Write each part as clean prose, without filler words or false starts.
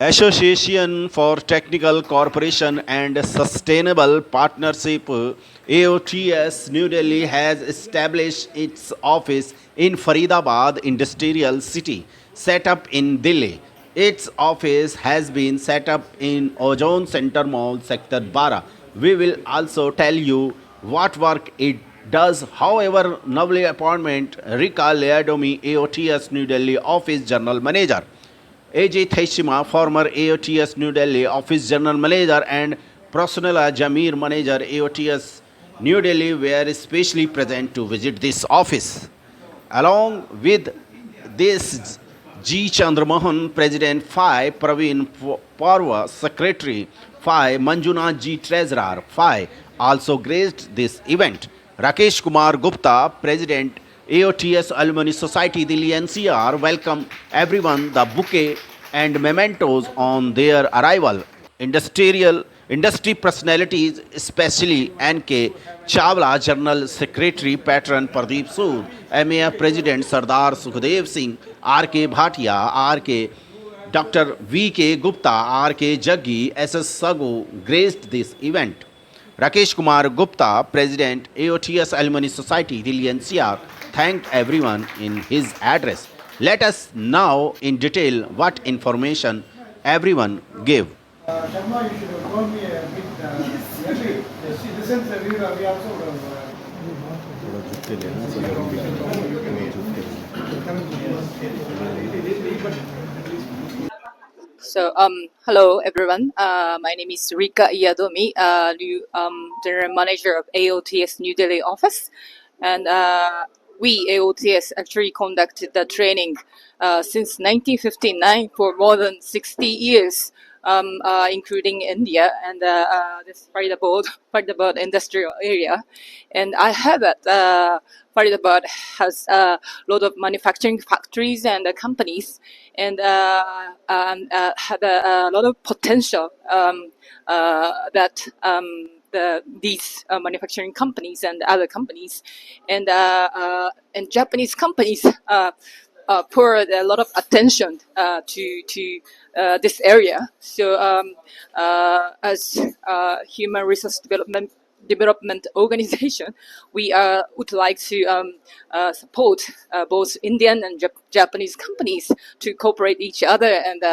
Association for Technical Cooperation and Sustainable Partnership AOTS New Delhi has established its office in Faridabad Industrial City, set up in Delhi. Its office has been set up in Ozone Center Mall, Sector 12. We will also tell you what work it does. However, newly appointment Rika Leadomi, AOTS New Delhi Office General Manager. AJ Thaishima, former AOTS New Delhi Office General Manager, and Prasanala Jamir, Manager AOTS New Delhi, were especially present to visit this office. Along with this, G. Chandramohan, President, FI, Praveen Parva, Secretary, FI, Manjunath G. Treasurer, FI, also graced this event. Rakesh Kumar Gupta, President, AOTS Alumni Society, Delhi NCR, welcome everyone the bouquet and mementos on their arrival. Industry personalities, especially N.K. Chawla, General Secretary, Patron Pardeep Sood, MAF President Sardar Sukhdev Singh, R.K. Bhatia, R.K. Dr. V.K. Gupta, R.K. Jaggi, S.S. Sagu graced this event. Rakesh Kumar Gupta, President, AOTS Alumni Society, Delhi NCR, thanked everyone in his address. Let us now in detail what information everyone gave. Sharma, you should have told me a bit early. She listens we also Hello everyone. My name is Rika Iadomi, General Manager of AOTS New Delhi office, and we AOTS actually conducted the training since 1959 for more than 60 years, including India and this Faridabad industrial area. And I heard that Faridabad has a lot of manufacturing factories and companies, and had a lot of potential that these manufacturing companies and other companies and Japanese companies poured a lot of attention to this area. So as human resource development organization, we would like to support both Indian and Japanese companies to cooperate each other and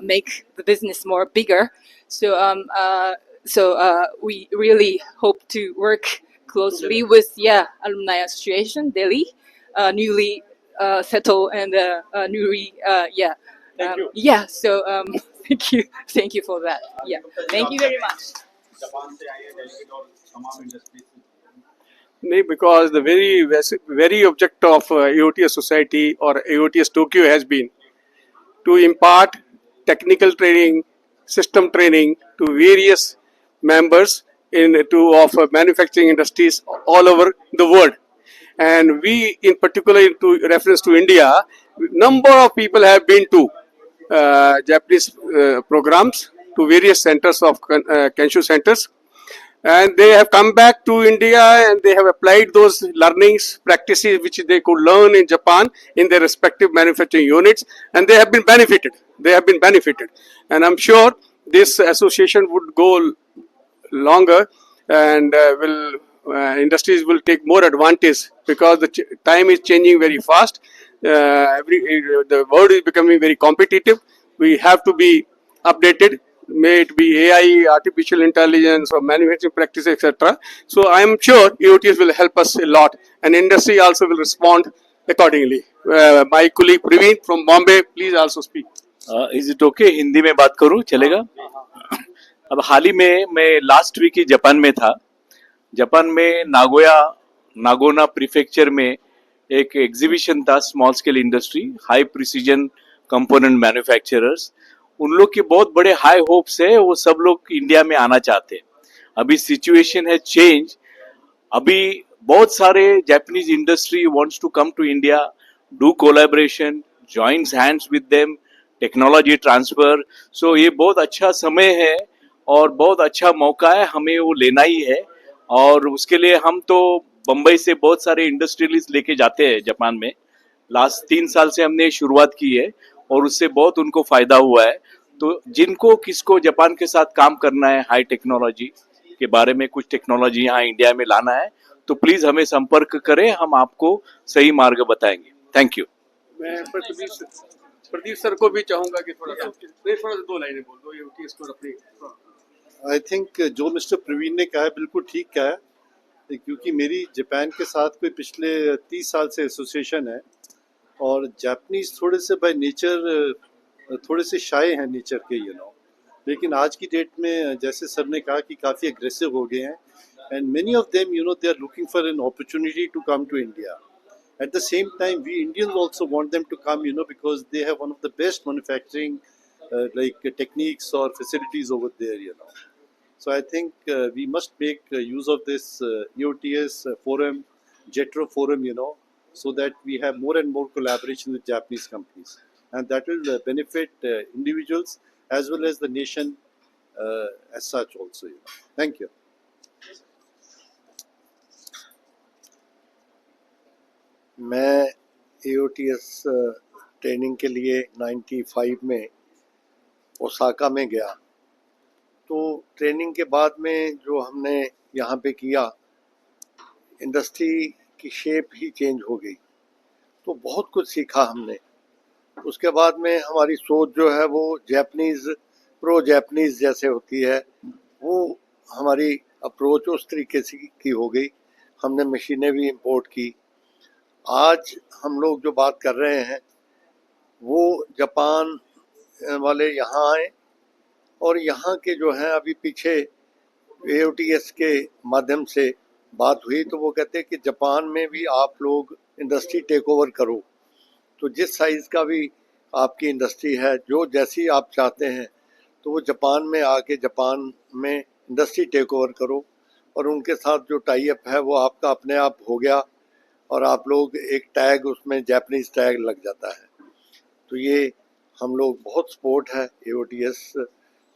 make the business more bigger. So we really hope to work closely with Alumni Association Delhi, newly settled and newly So thank you for that. Thank you very much. No, because the very object of AOTS Society or AOTS Tokyo has been to impart technical training, system training to various members of manufacturing industries all over the world. And we, in particular, into reference to India, number of people have been to Japanese programs, to various centers of Kensho centers, and they have come back to India and they have applied those learnings, practices which they could learn in Japan in their respective manufacturing units, and they have been benefited. And I'm sure this association would go longer, and industries will take more advantage, because the time is changing very fast. The world is becoming very competitive. We have to be updated, may it be AI, artificial intelligence, or manufacturing practices, etc. So I am sure EOTS will help us a lot, and industry also will respond accordingly. My colleague Praveen from Bombay, please also speak. Is it okay, Hindi में बात करूं, चलेगा? अब हाल ही में मैं last week ही Japan में था. Japan में नागोना प्रीफेक्चर में एक एग्जीबिशन था, small scale industry, high precision component manufacturers. उन लोग के बहुत बड़े हाई होप्स है, वो सब लोग इंडिया में आना चाहते हैं. अभी सिचुएशन है चेंज. अभी बहुत सारे Japanese industry wants to come to India, do collaboration, joins hands with them, technology transfer. So ये बहुत अच्छा समय है और बहुत अच्छा मौका है, हमें वो लेना ही है. और उसके लिए हम तो बम्बई से बहुत सारे इंडस्ट्रियलिस्ट लेके जाते हैं जापान में. लास्ट 3 साल से हमने शुरुआत की है और उससे बहुत उनको फायदा हुआ है. तो जिनको किसको जापान के साथ काम करना है, हाई टेक्नोलॉजी के बारे में कुछ टेक्नोलॉजी यहाँ इंडिया में लाना है, तो प्लीज हमें संपर्क करें, हम आपको सही मार्ग बताएंगे। Thank you. मैं प्रदीप सर को भी चाहूंगा कि थोड़ा सा दो लाइनें बोल दो AOTS को अपनी। आई थिंक जो मिस्टर प्रवीण ने कहा है बिल्कुल ठीक कहा है, क्योंकि मेरी जापान के साथ कोई पिछले 30 साल से एसोसिएशन है, और जापानीज थोड़े से बाय नेचर थोड़े से शाय हैं नेचर के, लेकिन आज की डेट में जैसे सर ने कहा कि काफ़ी एग्रेसिव हो गए हैं, and many of them they are looking for an opportunity to come to India. At the same time, we Indians also want them to come, because they have one of the best manufacturing techniques or facilities over there. So I think we must make use of this EOTS forum, JETRO forum, so that we have more and more collaboration with Japanese companies, and that will benefit individuals as well as the nation as such also. Thank you. मैं AOTS training के लिए 95 में Osaka में गया, तो training के बाद में जो हमने यहाँ पे किया, इंडस्ट्री की शेप ही चेंज हो गई, तो बहुत कुछ सीखा हमने। उसके बाद में हमारी सोच जो है वो प्रो जैपनीज़ जैसे होती है, वो हमारी अप्रोच उस तरीके से की हो गई। हमने मशीनें भी इंपोर्ट की। आज हम लोग जो बात कर रहे हैं वो जापान वाले यहाँ आए, और यहाँ के जो हैं अभी पीछे AOTS के माध्यम से बात हुई, तो वो कहते हैं कि जापान में भी आप लोग इंडस्ट्री टेक ओवर करो। तो जिस साइज़ का भी आपकी इंडस्ट्री है, जो जैसी आप चाहते हैं, तो वो जापान में आके जापान में इंडस्ट्री टेक ओवर करो, और उनके साथ जो टाई अप है वो आपका अपने आप हो गया, और आप लोग एक टैग उसमें जापानीज टैग लग जाता है। तो ये हम लोग बहुत सपोर्ट है AOTS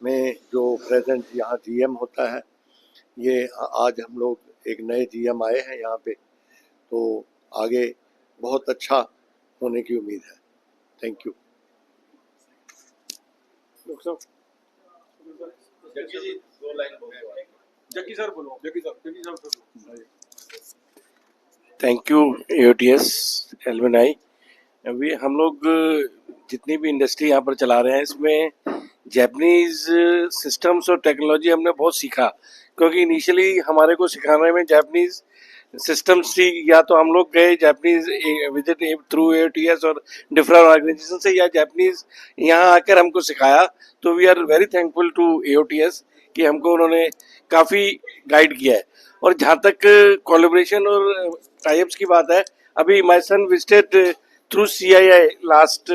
में जो प्रेजेंट यहाँ GM होता है। ये आज हम लोग एक नए GM आए हैं यहाँ पे, तो आगे बहुत अच्छा होने की उम्मीद है। Thank you. जग्गी सर बोलो। Thank you AOTS alumni. अभी हम लोग जितनी भी इंडस्ट्री यहाँ पर चला रहे हैं, इसमें जापानीज सिस्टम्स और टेक्नोलॉजी हमने बहुत सीखा, क्योंकि इनिशियली हमारे को सिखाने में जापानीज सिस्टम्स थी, या तो हम लोग गए जापानीज विजिट थ्रू AOTS और डिफरेंट ऑर्गेनाइजेशन से, या जापानीज यहाँ आकर हमको सिखाया। तो we are very thankful to AOTS कि हमको उन्होंने काफ़ी गाइड किया है। और जहाँ तक कोलैबोरेशन और टाइप्स की बात है, अभी my son visited through CII last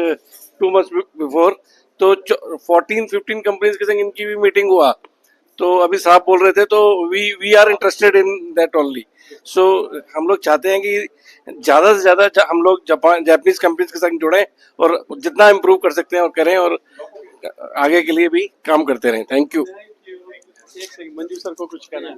2 months before, तो 14-15 कंपनीज के संग इनकी भी मीटिंग हुआ। तो अभी साहब बोल रहे थे, तो we are interested in that only. So हम लोग चाहते हैं कि ज़्यादा से ज़्यादा हम लोग जापानीज कंपनीज के संग जुड़ें, और जितना इम्प्रूव कर सकते हैं और करें, और आगे के लिए भी काम करते रहें। Thank you. मंजू सर को कुछ कहना है?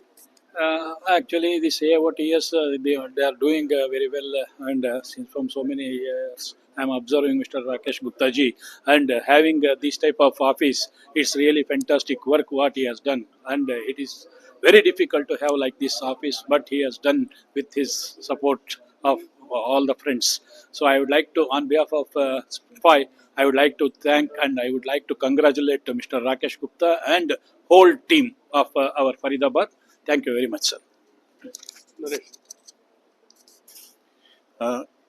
Actually, this AOTS, they are doing very well, and since from so many years, I am observing Mr. Rakesh Gupta ji, and having this type of office, it's really fantastic work what he has done, and it is very difficult to have like this office, but he has done with his support of all the friends. So I would like to, on behalf of Spotify, I would like to thank and I would like to congratulate Mr. Rakesh Gupta and whole team of our Faridabad. Thank you very much, sir.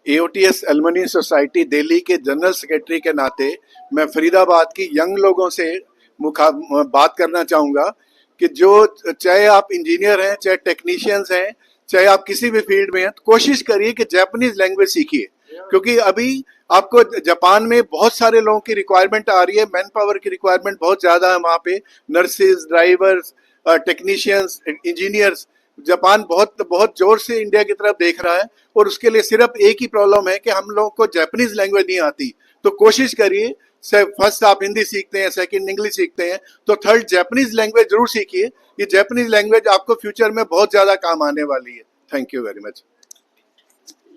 AOTS alumni society Delhi के general secretary के नाते मैं फरीदाबाद की young लोगों से बात करना चाहूँगा कि जो चाहे आप इंजीनियर हैं, चाहे टेक्नीशियंस हैं, चाहे आप किसी भी फील्ड में हैं, तो कोशिश करिए कि जापानीज लैंग्वेज सीखिए, क्योंकि अभी आपको जापान में बहुत सारे लोगों की रिक्वायरमेंट आ रही है। मैन पावर की रिक्वायरमेंट बहुत ज़्यादा है वहाँ पे, nurses, drivers, technicians, engineers. Japan बहुत जोर से इंडिया की तरफ देख रहा है, और उसके लिए सिर्फ एक ही प्रॉब्लम है कि हम लोगों को जापानीज लैंग्वेज नहीं आती। तो कोशिश करिए, फर्स्ट आप हिंदी सीखते हैं, सेकंड इंग्लिश सीखते हैं, तो थर्ड जापानीज लैंग्वेज जरूर सीखिए। ये जापानीज लैंग्वेज आपको फ्यूचर में बहुत ज़्यादा काम आने वाली है। Thank you very much.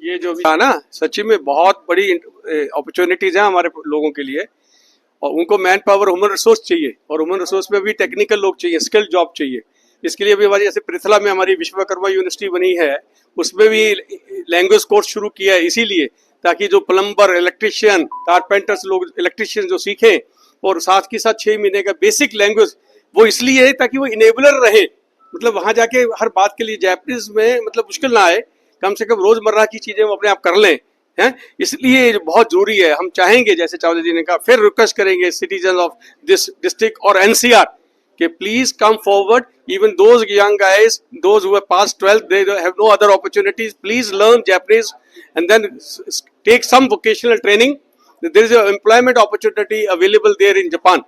ये जो भी था ना, सच्ची में बहुत बड़ी अपॉर्चुनिटीज हैं हमारे लोगों के लिए, और उनको मैन पावर ह्यूमन रिसोर्स चाहिए, और ह्यूमन रिसोर्स में भी टेक्निकल लोग चाहिए, स्किल्ड जॉब चाहिए। इसके लिए भी हमारी जैसे पृथला में हमारी विश्वकर्मा यूनिवर्सिटी बनी है, उसमें भी लैंग्वेज कोर्स शुरू किया है, इसीलिए ताकि जो प्लम्बर, इलेक्ट्रिशियन, कारपेंटर्स लोग, इलेक्ट्रिशियन जो सीखें, और साथ के साथ 6 महीने का बेसिक लैंग्वेज, वो इसलिए है ताकि वो इनेबलर रहे, मतलब वहां जाके हर बात के लिए जापानीज में मतलब मुश्किल ना आए, कम से कम रोजमर्रा की चीजें वो अपने आप कर लें, हैं। इसलिए ये बहुत जरूरी है। हम चाहेंगे, जैसे चौधरी जी ने कहा, फिर रिक्वेस्ट करेंगे सिटीजन ऑफ दिस डिस्ट्रिक्ट और एनसीआर कि please come forward, even those young guys, those who have pass 12th, they have no other opportunities, please learn Japanese and then take some vocational training. There is an employment opportunity available there in Japan.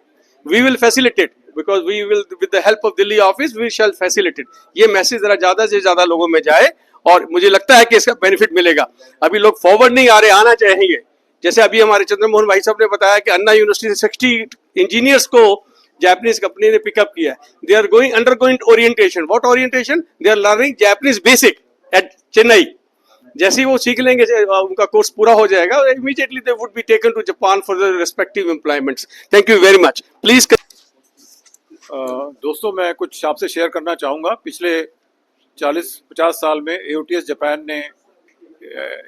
We will facilitate, because we will, with the help of Delhi office, we shall facilitate. ये message जरा ज्यादा से ज्यादा लोगों में जाए, और मुझे लगता है कि इसका बेनिफिट मिलेगा। अभी लोग फॉरवर्ड नहीं आ रहे, आना चाहिए। जैसे अभी हमारे चंद्रमोहन भाई साहब ने बताया कि अन्ना यूनिवर्सिटी से 60 इंजीनियर्स को जापानीज कंपनी ने पिकअप किया है। They are going undergoing orientation. What orientation? They are learning Japanese basic at Chennai. जैसे ही वो सीख लेंगे, उनका कोर्स पूरा हो जाएगा, immediately they would be taken to Japan for the respective employments. Thank you very much. Please दोस्तों, मैं कुछ आपसे शेयर करना चाहूँगा। पिछले 40-50 साल में AOTS जापान ने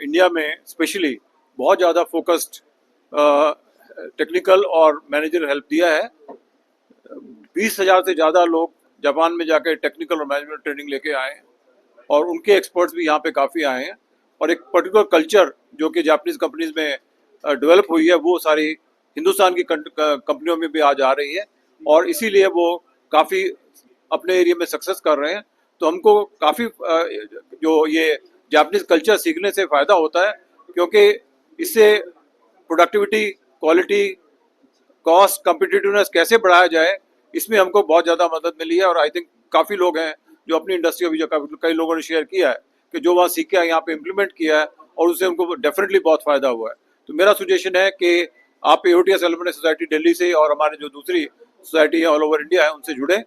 इंडिया में स्पेशली बहुत ज़्यादा फोकस्ड टेक्निकल और मैनेजर हेल्प दिया है। 20,000 से ज़्यादा लोग जापान में जाकर टेक्निकल और मैनेजमेंट ट्रेनिंग लेके आए हैं, और उनके एक्सपर्ट्स भी यहाँ पे काफ़ी आए हैं। और एक पर्टिकुलर कल्चर जो कि जापानीज कंपनीज में डेवलप हुई है, वो सारी हिंदुस्तान की कंपनियों में भी आज आ रही है, और इसीलिए वो काफ़ी अपने एरिया में सक्सेस कर रहे हैं। तो हमको काफ़ी जो ये जापानीज कल्चर सीखने से फ़ायदा होता है, क्योंकि इससे प्रोडक्टिविटी, क्वालिटी, कॉस्ट, कम्पिटिटिवनेस कैसे बढ़ाया जाए, इसमें हमको बहुत ज़्यादा मदद मिली है। और आई थिंक काफ़ी लोग हैं जो अपनी इंडस्ट्री अभी जो कई लोगों ने शेयर किया है कि जो वहाँ सीख के यहाँ पे इम्प्लीमेंट किया है, और उससे उनको डेफिनेटली बहुत फ़ायदा हुआ है। तो मेरा सजेशन है कि आप AOTS एलुमनी सोसाइटी दिल्ली से और हमारे जो दूसरी सोसाइटी है ऑल ओवर इंडिया है, उनसे जुड़ें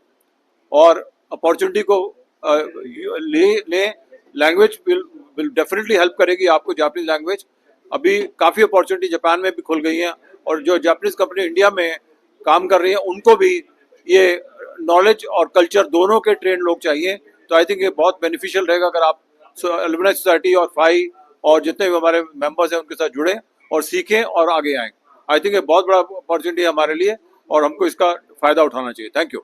और अपॉर्चुनिटी को लें। लैंग्वेज विल डेफिनेटली हेल्प करेगी आपको, जापानीज लैंग्वेज। अभी काफ़ी अपॉर्चुनिटी जापान में भी खुल गई हैं, और जो जापानीज कंपनी इंडिया में काम कर रही हैं, उनको भी ये नॉलेज और कल्चर दोनों के ट्रेन लोग चाहिए। तो आई थिंक ये बहुत बेनिफिशियल रहेगा अगर आप एलुमनी सोसाइटी और फाई और जितने भी हमारे मेंबर्स हैं उनके साथ जुड़ें और सीखें और आगे आएँ। आई थिंक ये बहुत बड़ा अपॉर्चुनिटी है हमारे लिए, और हमको इसका फ़ायदा उठाना चाहिए। Thank you.